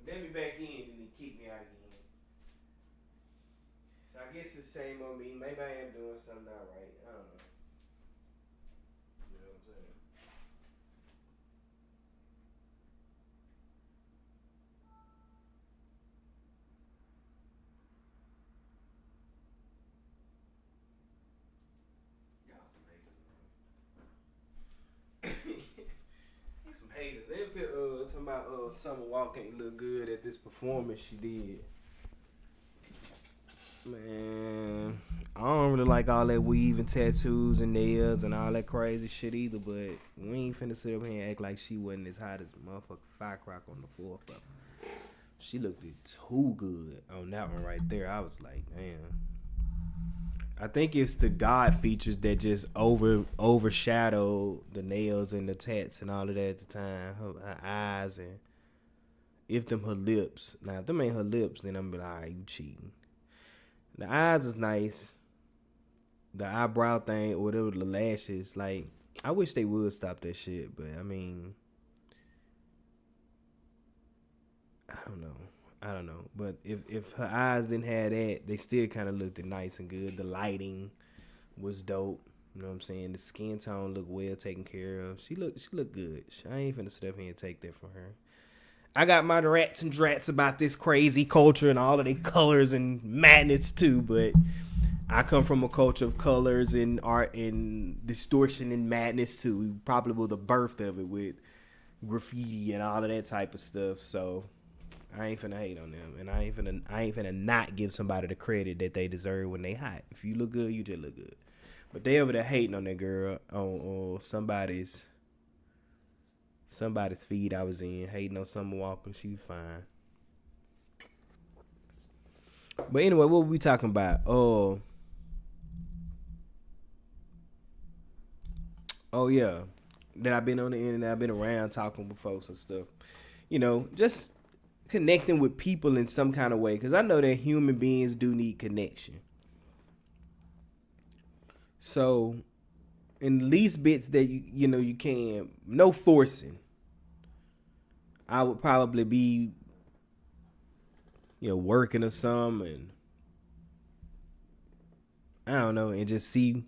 Let me back in, and he kicked me out again. So I guess it's the same on me. Maybe I am doing something not right. I don't know. You know what I'm saying? Y'all some haters, man. Some haters. They talking about Summer Walker ain't look good at this performance she did. Man, I don't really like all that weave and tattoos and nails and all that crazy shit either, but we ain't finna sit up here and act like she wasn't as hot as motherfucking firecracker on the fourth of her. She looked too good on that one right there. I was like, damn. I think it's the God features that just overshadow the nails and the tats and all of that at the time. Her eyes, and if them her lips. Now, if them ain't her lips, then I'm gonna be like, all right, you cheating. The eyes is nice. The eyebrow thing, or whatever, the lashes. Like, I wish they would stop that shit, but I mean, I don't know. But if her eyes didn't have that, they still kind of looked nice and good. The lighting was dope. You know what I'm saying? The skin tone looked well taken care of. She looked good. I ain't finna sit up here and take that from her. I got my rats and drats about this crazy culture and all of their colors and madness too, but I come from a culture of colors and art and distortion and madness too. We probably were the birth of it with graffiti and all of that type of stuff. So I ain't finna hate on them, and I ain't finna not give somebody the credit that they deserve when they hot. If you look good, you just look good. But they over there hating on that girl on somebody's feed I was in, hating on Summer Walker. She was fine. But anyway, what were we talking about? Oh yeah, that I've been on the internet, I've been around talking with folks and stuff. You know, just connecting with people in some kind of way, because I know that human beings do need connection. So, in the least bits that you can, no forcing. I would probably be, working or something, and I don't know, and just see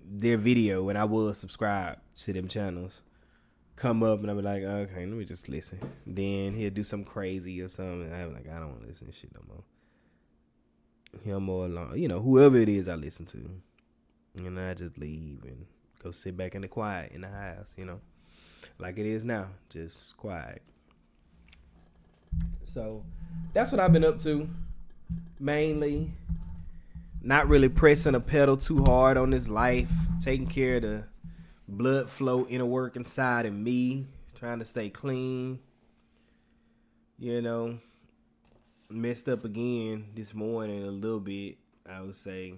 their video, and I will subscribe to them channels, come up, and I'll be like, okay, let me just listen. Then he'll do something crazy or something, and I'm like, I don't want to listen to shit no more. Him or alone, whoever it is I listen to, and I just leave and go sit back in the quiet in the house, like it is now, just quiet. So that's what I've been up to, mainly. Not really pressing a pedal too hard on this life, taking care of the blood flow, inner work inside of me, trying to stay clean. Messed up again this morning a little bit, I would say.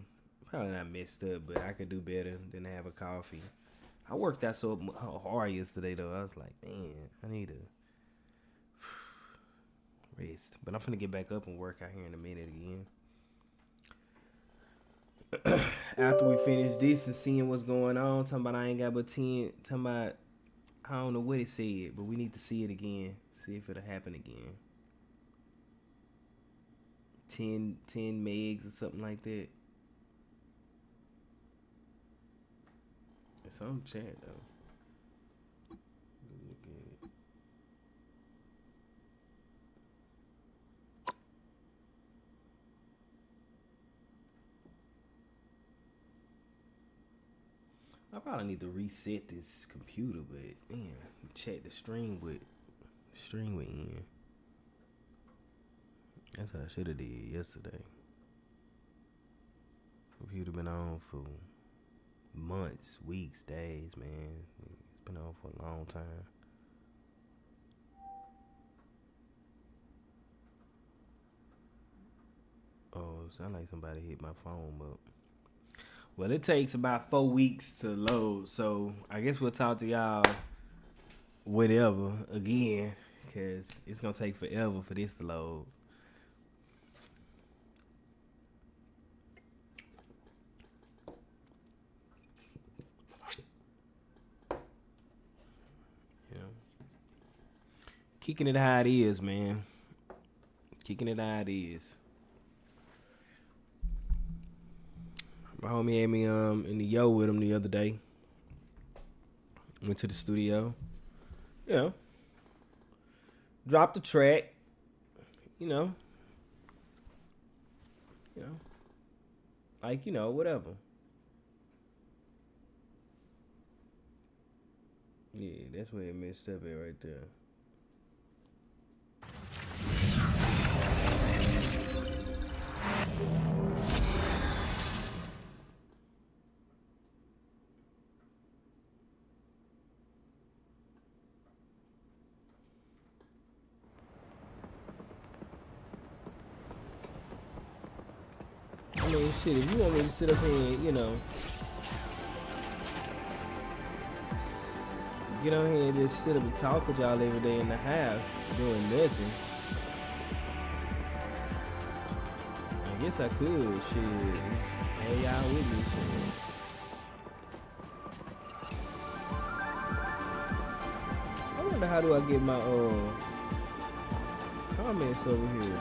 Probably not messed up, but I could do better than have a coffee. I worked out so hard yesterday, though. I was like, man, I need to rest. But I'm finna get back up and work out here in a minute again. After we finish this and seeing what's going on, talking about I ain't got but 10, talking about, I don't know what it said, but we need to see it again. See if it'll happen again. 10 megs or something like that. It's on chat though. Look at it. I probably need to reset this computer, but man, check the stream with in. That's what I should have did yesterday. Computer been on for months, weeks, days, man. It's been on for a long time. Oh, it sound like somebody hit my phone up. Well, it takes about 4 weeks to load, so I guess we'll talk to y'all whatever again, because it's gonna take forever for this to load. Kicking it how it is, man. Kicking it how it is. My homie had me in the yo with him the other day. Went to the studio. You know. Dropped the track. You know. Like, whatever. Yeah, that's where it messed up at right there. I mean, shit, if you want me to sit up here and, get on here and just sit up and talk with y'all every day in the house, doing nothing, I guess I could, shit. Hey, y'all with me, shit. I wonder how do I get my, comments over here.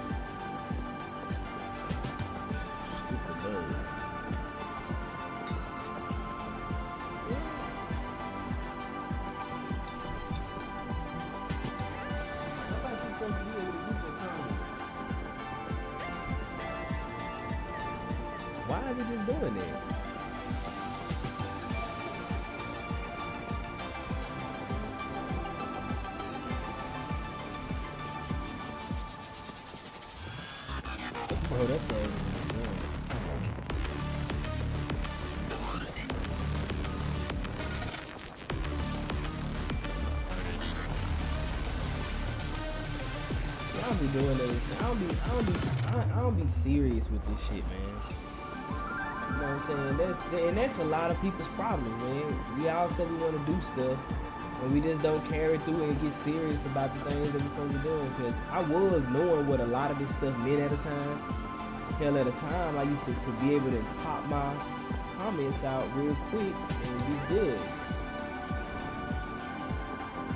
Why is it just doing that? Oh, that's right. I don't be doing this. I don't be serious with this shit, man. You know what I'm saying? That's a lot of people's problem, man. We all say we want to do stuff, and we just don't carry through and get serious about the things that we're supposed to be doing. Because I was knowing what a lot of this stuff meant at a time. Hell, at a time, I used to be able to pop my comments out real quick and be good.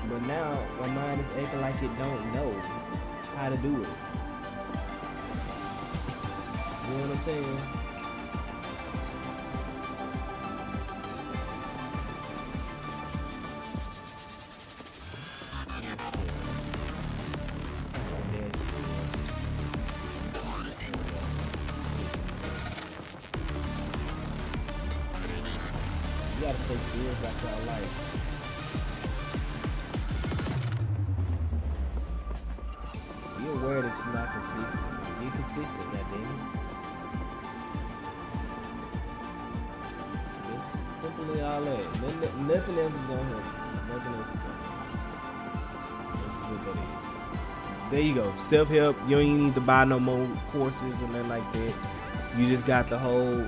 But now, my mind is acting like it don't know how to do it. You know what I'm saying? You gotta take serious about your life. Be aware that you're not consistent. Be consistent, goddammit. Just simply all that. Nothing else is gonna help you. Nothing else is gonna help you. There you go. Self-help. You don't even need to buy no more courses or nothing like that. You just got the whole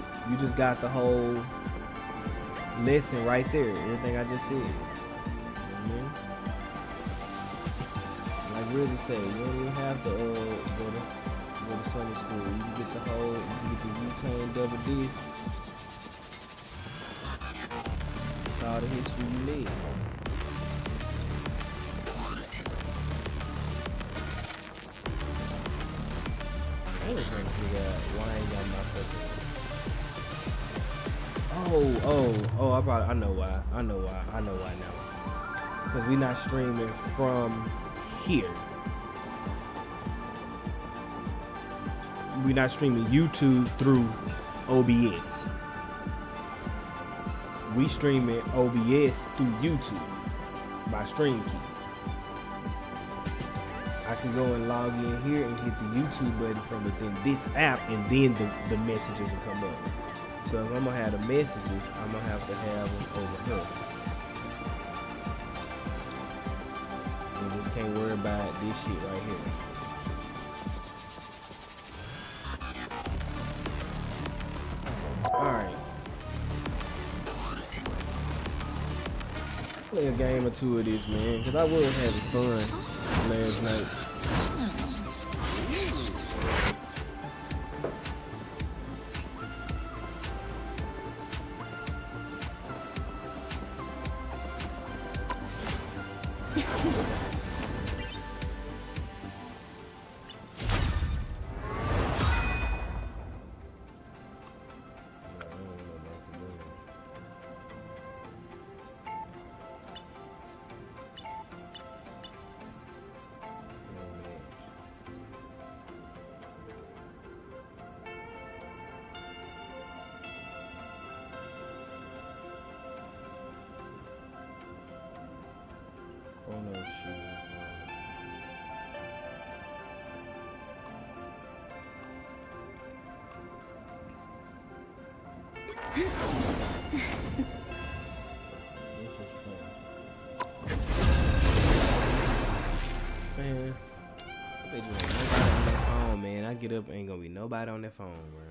lesson right there. Everything I just said. You know what I mean? Like really say, you don't even have to go to Sunday school. You can get the U-turn double D. That's all the history you need. Why ain't got my fucking... Oh, I know why. I know why now. Because we not streaming from here. We're not streaming YouTube through OBS. We streaming OBS through YouTube by stream key. I can go and log in here and hit the YouTube button from within this app, and then the messages will come up. So if I'm gonna have the messages, I'm gonna have to have them over here. You just can't worry about this shit right here. Alright. Play a game or two of this, man, because I was having fun last night. Oh no, man, they just ain't nobody on that phone, man. I get up, ain't gonna be nobody on that phone, bro.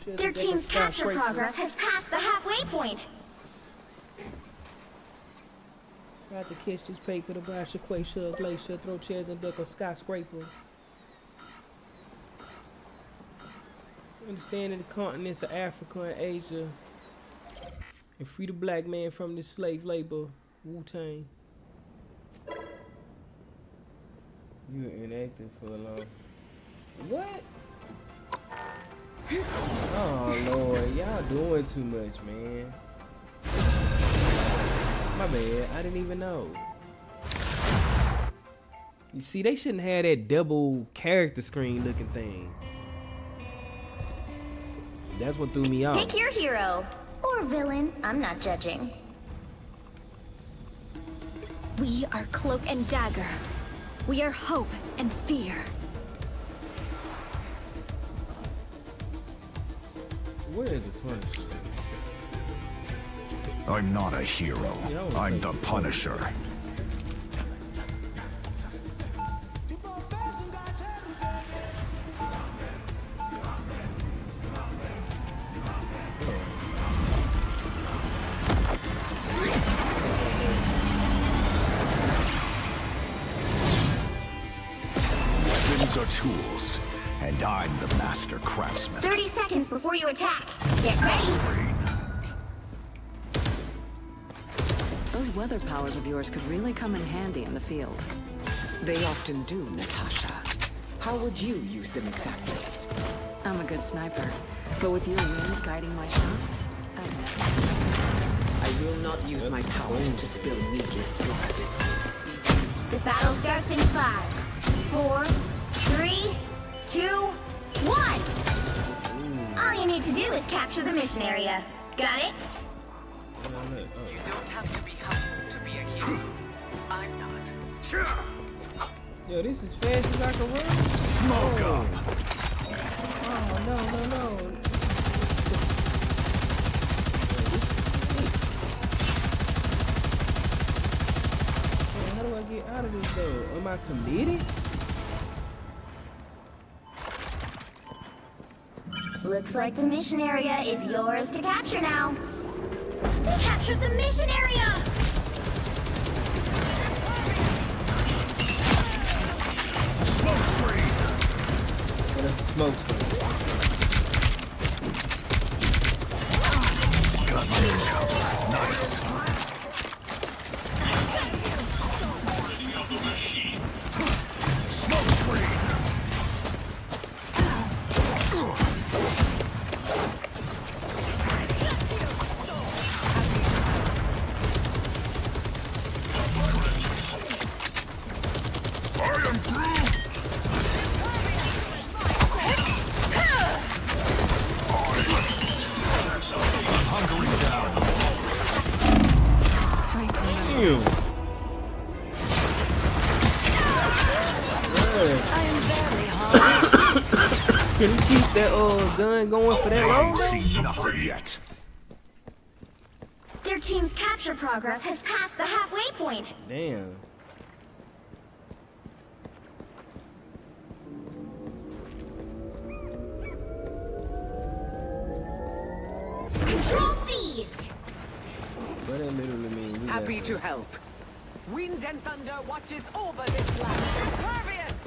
Their team's capture progress has passed the halfway point. Tried to catch this paper, the bar should quake, shug, glacier, throw chairs and duck a skyscraper. Understanding the continents of Africa and Asia. And free the black man from this slave labor. Wu-Tang. You were inactive for a long... What? Oh Lord, y'all doing too much, man. My bad, I didn't even know. You see, they shouldn't have that double character screen looking thing. That's what threw me off. Pick your hero or villain. I'm not judging. We are Cloak and Dagger. We are hope and fear. Where is the Punisher? I'm not a hero. I'm the Punisher. Weapons are tools, and I'm the master craftsman. 30 seconds before you attack. Get ready. Those weather powers of yours could really come in handy in the field. They often do, Natasha. How would you use them exactly? I'm a good sniper, but with your wind guiding my shots, I will not use my powers to spill needless blood. The battle starts in 5, 4, 3, 2, 1. All you need to do is capture the mission area. Got it? You don't have to be humble to be a hero. I'm not. Yo, this is fast as I can run. Smoke up. Oh no. committed? Looks like the mission area is yours to capture now. They captured the mission area! Smoke screen! That's the smoke screen. Got me in cover. Nice. Smoke screen! Ew. Can you keep that gun going for that long? Seen nothing yet. Their team's capture progress has passed the halfway point. Damn. Control seized! What that literally mean? Happy to help. Wind and thunder watches over this land. Impervious!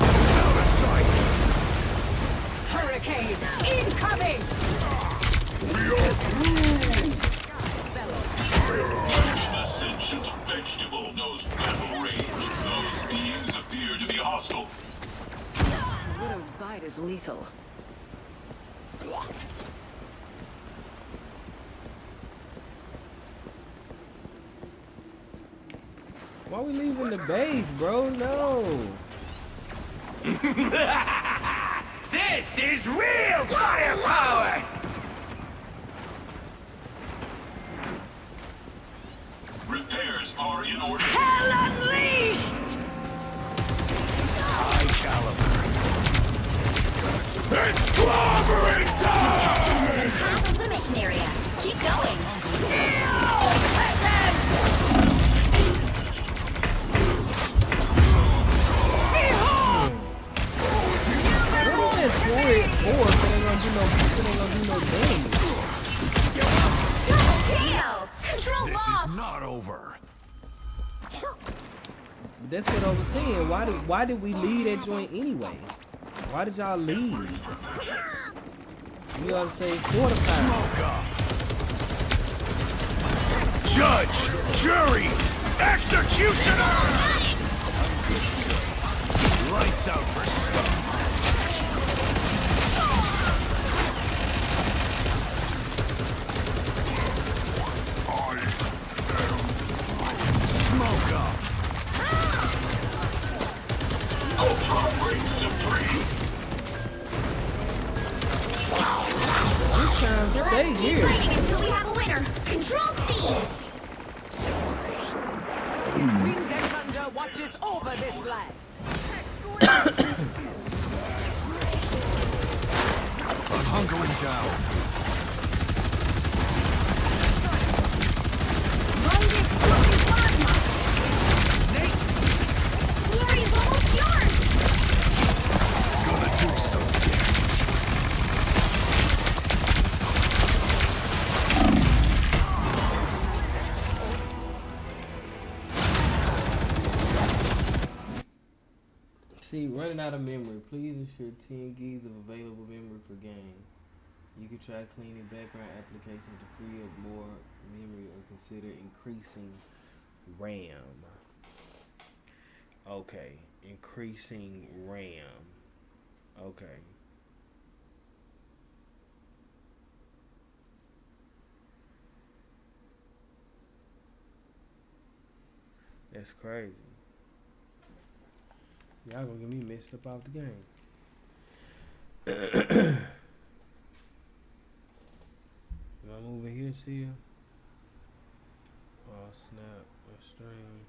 Out of sight. Hurricane incoming! The sentient vegetable knows battle range. Those beings appear to be hostile. The Widow's bite is lethal. Why we leaving the base, bro? No. This is real firepower! Repairs are in order. Hell unleashed! High caliber. It's clobbering time! Half of the mission area. Keep going. Control This lost! is not over. That's what I was saying. Why did we leave that joint anyway? Why did y'all leave? You gotta stay fortified. Smoke up. Judge, jury, executioner! Lights out for stuff. Smoke up. Ultra reign supreme. This time, You'll have stay to keep here. fighting until we have a winner. Control seized! Wind and thunder watches over this land. Hunkering down. Run this broken plasma! The area's almost yours! Gonna do some damage. See, running out of memory. Please ensure 10 gigs of available memory per game. You can try cleaning background applications to free up more memory or consider increasing RAM. Okay, increasing RAM. Okay. That's crazy. Y'all gonna get me messed up off the game. Am I moving here, see ya? Oh snap, a stream.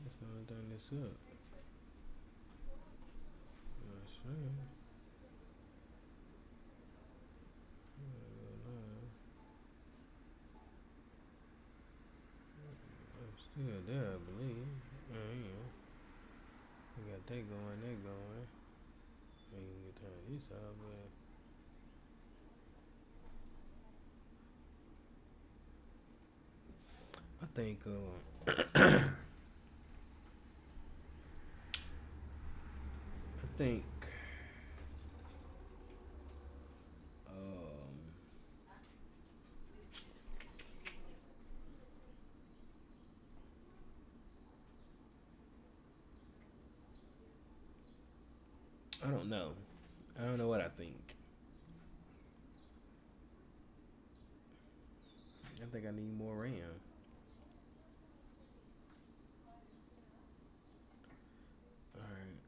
That's not done this up. I'm still there, I believe. We got that going, that going. Ain't gonna get time this out, but I think I think I don't know. I don't know what I think. I think I need more RAM. Alright.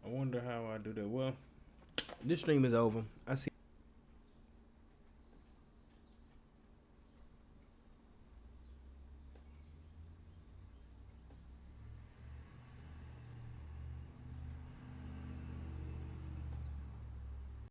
I wonder how I do that. Well, this stream is over. I see